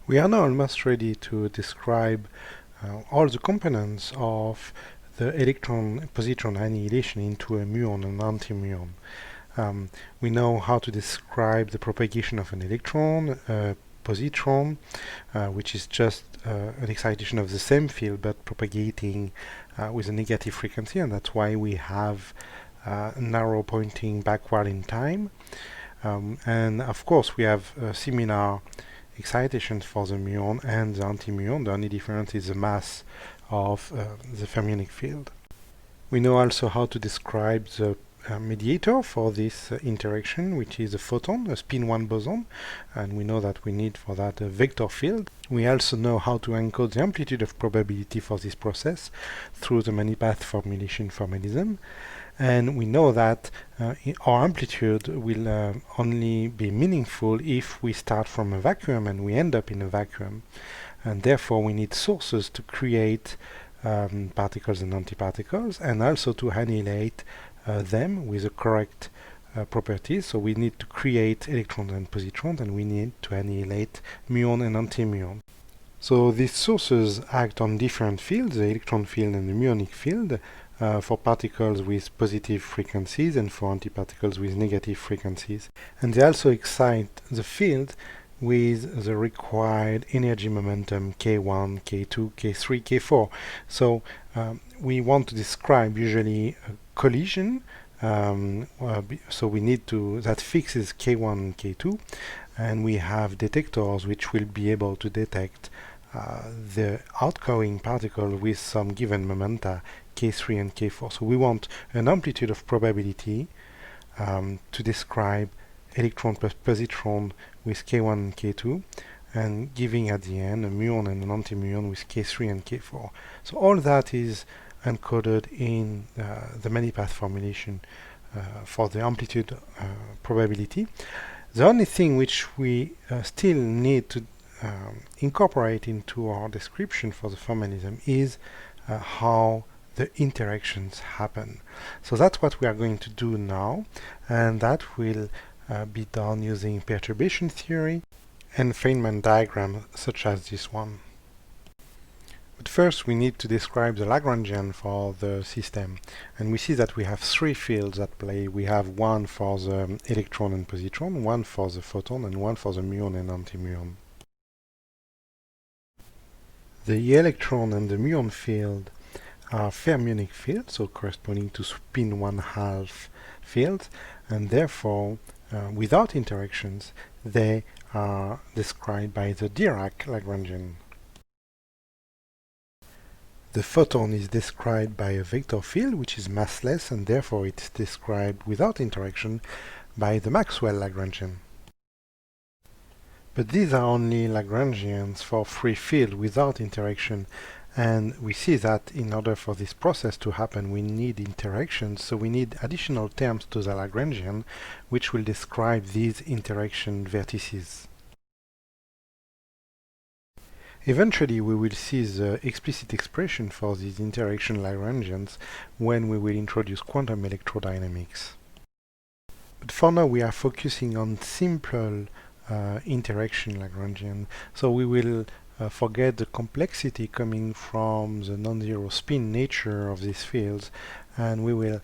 We are now almost ready to describe all the components of the electron-positron annihilation into a muon and anti-muon. We know how to describe the propagation of an electron, positron, which is just an excitation of the same field but propagating with a negative frequency, and that's why we have an arrow pointing backward in time. And of course we have similar excitations for the muon and the anti-muon. The only difference is the mass of the fermionic field. We know also how to describe the mediator for this interaction, which is a photon, a spin-1 boson, and we know that we need for that a vector field. We also know how to encode the amplitude of probability for this process through the many-path formulation formalism. And we know that our amplitude will only be meaningful if we start from a vacuum and we end up in a vacuum. And therefore we need sources to create particles and antiparticles, and also to annihilate them with the correct properties. So we need to create electrons and positrons, and we need to annihilate muon and anti-muon. So these sources act on different fields, the electron field and the muonic field, for particles with positive frequencies and for antiparticles with negative frequencies. And they also excite the field with the required energy momentum K1, K2, K3, K4. So we want to describe usually a collision, so we need to, that fixes K1 and K2, and we have detectors which will be able to detect the outgoing particle with some given momenta K3 and K4. So we want an amplitude of probability to describe electron plus positron with K1 and K2, and giving at the end a muon and an anti-muon with K3 and K4. So all that is encoded in the many-path formulation for the amplitude probability. The only thing which we still need to incorporate into our description for the formalism is how the interactions happen. So that's what we are going to do now, and that will be done using perturbation theory and Feynman diagrams such as this one. But first we need to describe the Lagrangian for the system, and we see that we have three fields at play. We have one for the electron and positron, one for the photon, and one for the muon and anti-muon. The electron and the muon field are fermionic fields, so corresponding to spin 1/2 fields, and therefore without interactions they are described by the Dirac Lagrangian. The photon is described by a vector field which is massless, and therefore it's described without interaction by the Maxwell Lagrangian. But these are only Lagrangians for free field without interaction, and we see that in order for this process to happen we need interactions, so we need additional terms to the Lagrangian which will describe these interaction vertices. Eventually we will see the explicit expression for these interaction Lagrangians when we will introduce quantum electrodynamics. But for now we are focusing on simple interaction Lagrangian, so we will forget the complexity coming from the non-zero spin nature of these fields, and we will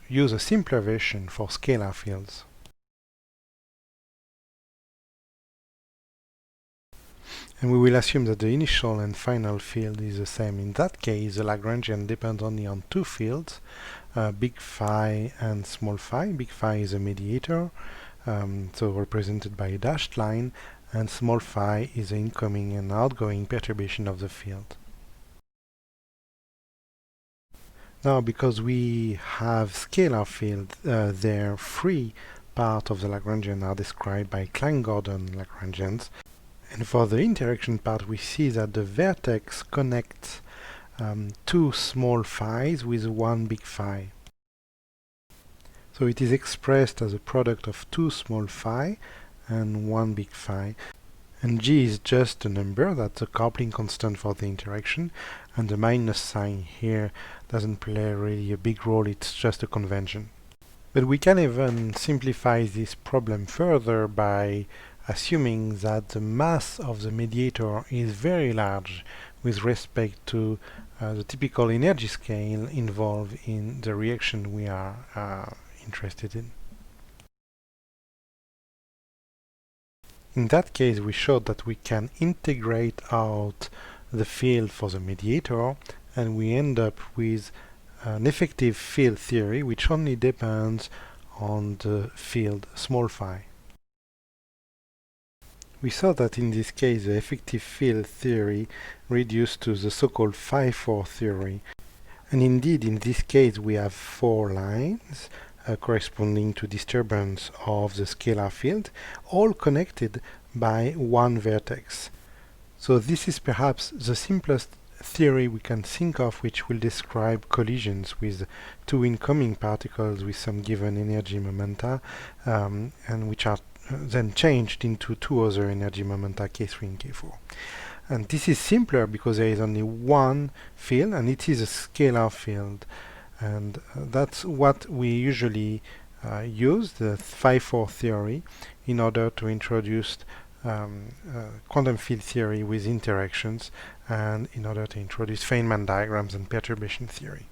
use a simpler version for scalar fields. And we will assume that the initial and final field is the same. In that case, the Lagrangian depends only on two fields, big phi and small phi. Big phi is a mediator, so represented by a dashed line, and small phi is the incoming and outgoing perturbation of the field. Now, because we have scalar fields, their free part of the Lagrangian are described by Klein-Gordon Lagrangians. And for the interaction part, we see that the vertex connects two small phi's with one big phi. So it is expressed as a product of two small phi and one big phi. And G is just a number, that's a coupling constant for the interaction, and the minus sign here doesn't play really a big role, it's just a convention. But we can even simplify this problem further by assuming that the mass of the mediator is very large with respect to the typical energy scale involved in the reaction we are interested in. In that case, we showed that we can integrate out the field for the mediator, and we end up with an effective field theory which only depends on the field small phi. We saw that in this case the effective field theory reduced to the so-called phi-4 theory. And indeed, in this case, we have four lines corresponding to disturbance of the scalar field, all connected by one vertex. So this is perhaps the simplest theory we can think of which will describe collisions with two incoming particles with some given energy momenta, and which are then changed into two other energy momenta, K3 and K4. And this is simpler because there is only one field, and it is a scalar field. And that's what we usually use, the phi-4 theory, in order to introduce quantum field theory with interactions, and in order to introduce Feynman diagrams and perturbation theory.